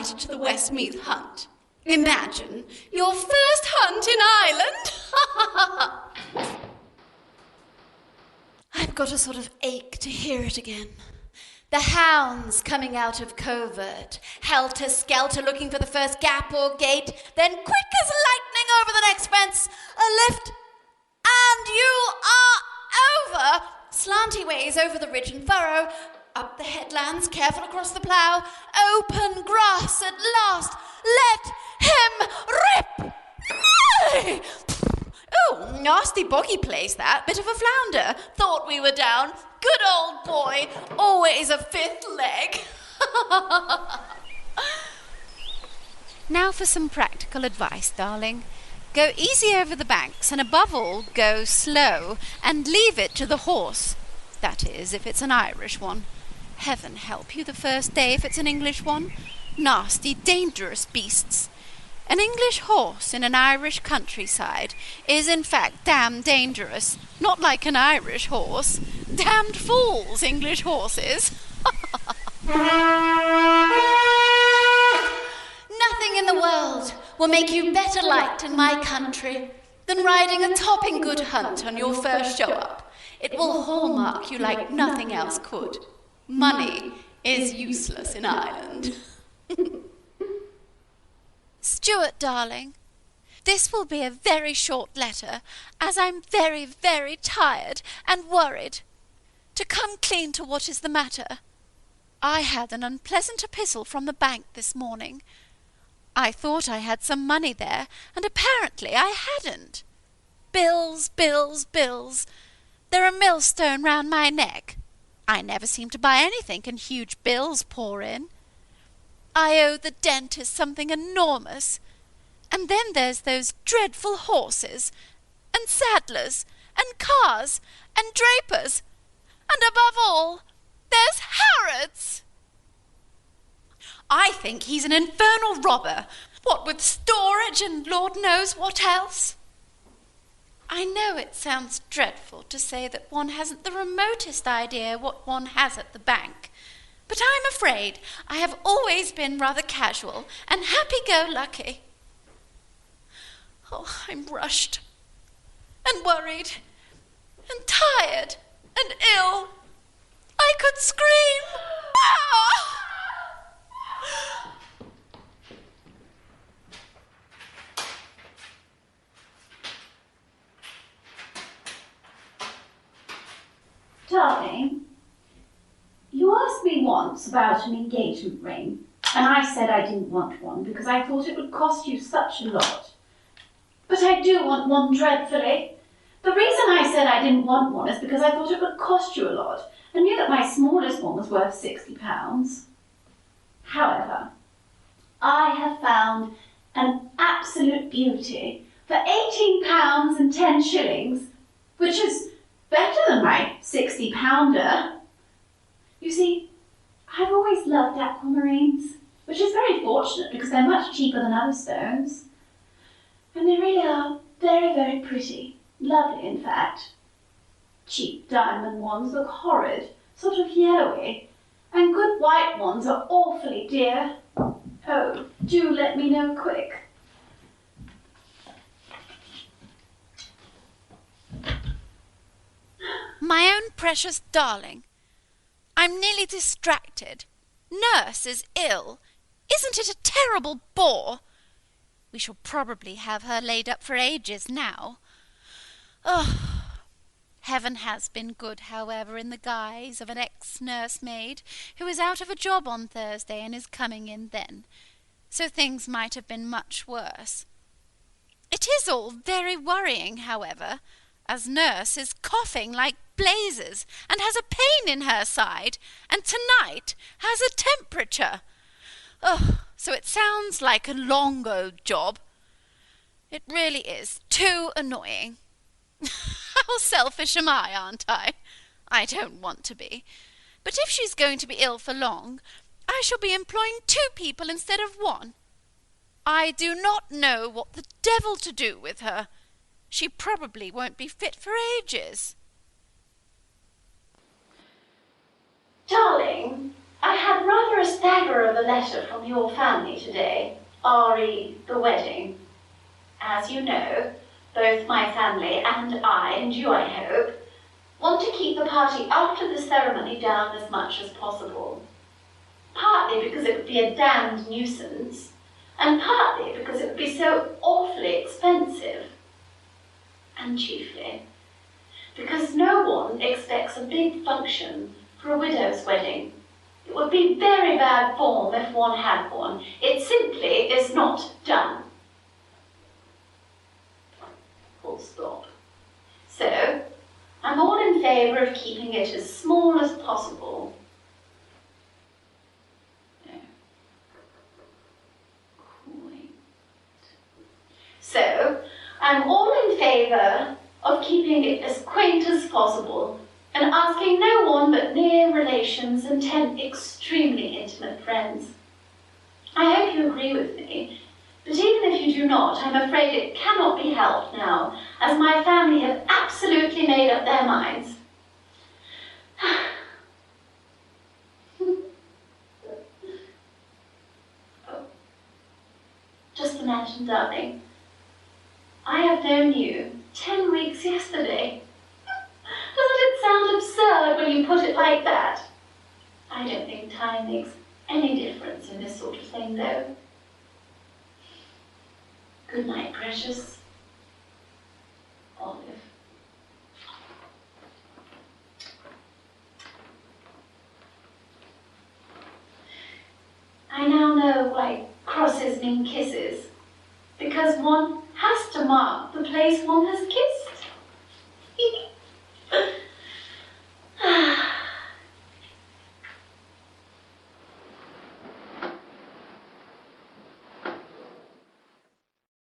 invited to the Westmeath hunt. Imagine your first hunt in Ireland. I've got a sort of ache to hear it again. The hounds coming out of covert, helter-skelter looking for the first gap or gate, then quick as lightning over the next fence, a lift, and you are over, slanty ways over the ridge and furrow, up the headlands, careful across the plough, open grass at last. Let him rip! Nay! Oh, nasty boggy place that. Bit of a flounder. Thought we were down. Good old boy. Always a fifth leg. Now for some practical advice, darling. Go easy over the banks, and above all, go slow, and leave it to the horse. That is, if it's an Irish one. Heaven help you the first day if it's an English one. Nasty, dangerous beasts. An English horse in an Irish countryside is in fact damned dangerous, not like an Irish horse. Damned fools, English horses. Nothing in the world will make you better liked in my country than riding a topping good hunt on your first show up. It will hallmark you like nothing else could. Money is useless in Ireland. Stuart, darling, this will be a very short letter, as I'm very, very tired and worried. To come clean to what is the matter, I had an unpleasant epistle from the bank this morning. I thought I had some money there, and apparently I hadn't. Bills, bills, bills. They're a millstone round my neck. I never seem to buy anything, and huge bills pour in. I owe the dentist something enormous. And then there's those dreadful horses, and saddlers, and cars, and drapers, and above all, there's Harrods. I think he's an infernal robber, what with storage and Lord knows what else. I know it sounds dreadful to say that one hasn't the remotest idea what one has at the bank, but I'm afraid I have always been rather casual and happy-go-lucky. Oh, I'm rushed and worried and tired and ill. I could scream. Ah! Darling, you asked me once about an engagement ring, and I said I didn't want one because I thought it would cost you such a lot. But I do want one dreadfully. The reason I said I didn't want one is because I thought it would cost you a lot, and knew that my smallest one was worth £60. However, I have found an absolute beauty for £18 and 10 shillings, which is better than my £60-pounder. You see, I've always loved aquamarines, which is very fortunate because they're much cheaper than other stones. And they really are very, very pretty. Lovely, in fact. Cheap diamond ones look horrid, sort of yellowy, and good white ones are awfully dear. Oh, do let me know quick. My own precious darling, I'm nearly distracted. Nurse is ill. Isn't it a terrible bore? We shall probably have her laid up for ages now. Oh, heaven has been good, however, in the guise of an ex-nursemaid who is out of a job on Thursday and is coming in then, so things might have been much worse. It is all very worrying, however, as nurse is coughing like blazes and has a pain in her side, and tonight has a temperature. Oh, so it sounds like a long old job. It really is too annoying. How selfish am I, aren't I? I don't want to be. But if she's going to be ill for long, I shall be employing 2 people instead of 1. I do not know what the devil to do with her. She probably won't be fit for ages. Darling, I I had rather a stagger of a letter from your family today, re the wedding. As you know, both my family and I, and you I hope, want to keep the party after the ceremony down as much as possible. Partly because it would be a damned nuisance, and partly because it would be so awfully expensive. And chiefly because no one expects a big function for a widow's wedding. It would be very bad form if one had one. It simply is not done. Full stop. So, I'm all in favour of keeping it as small as possible. No. Quaint. So, I'm all in favour of keeping it as quaint as possible and asking no one but near relations and 10 extremely intimate friends. I hope you agree with me, but even if you do not, I'm afraid it cannot be helped now, as my family have absolutely made up their minds. Oh. Just imagine, darling, I have known you 10 weeks yesterday. Doesn't it sound absurd when you put it like that? I don't think time makes any difference in this sort of thing, though. Good night, precious. Olive. I now know why crosses mean kisses, because one has to mark the place one has kissed.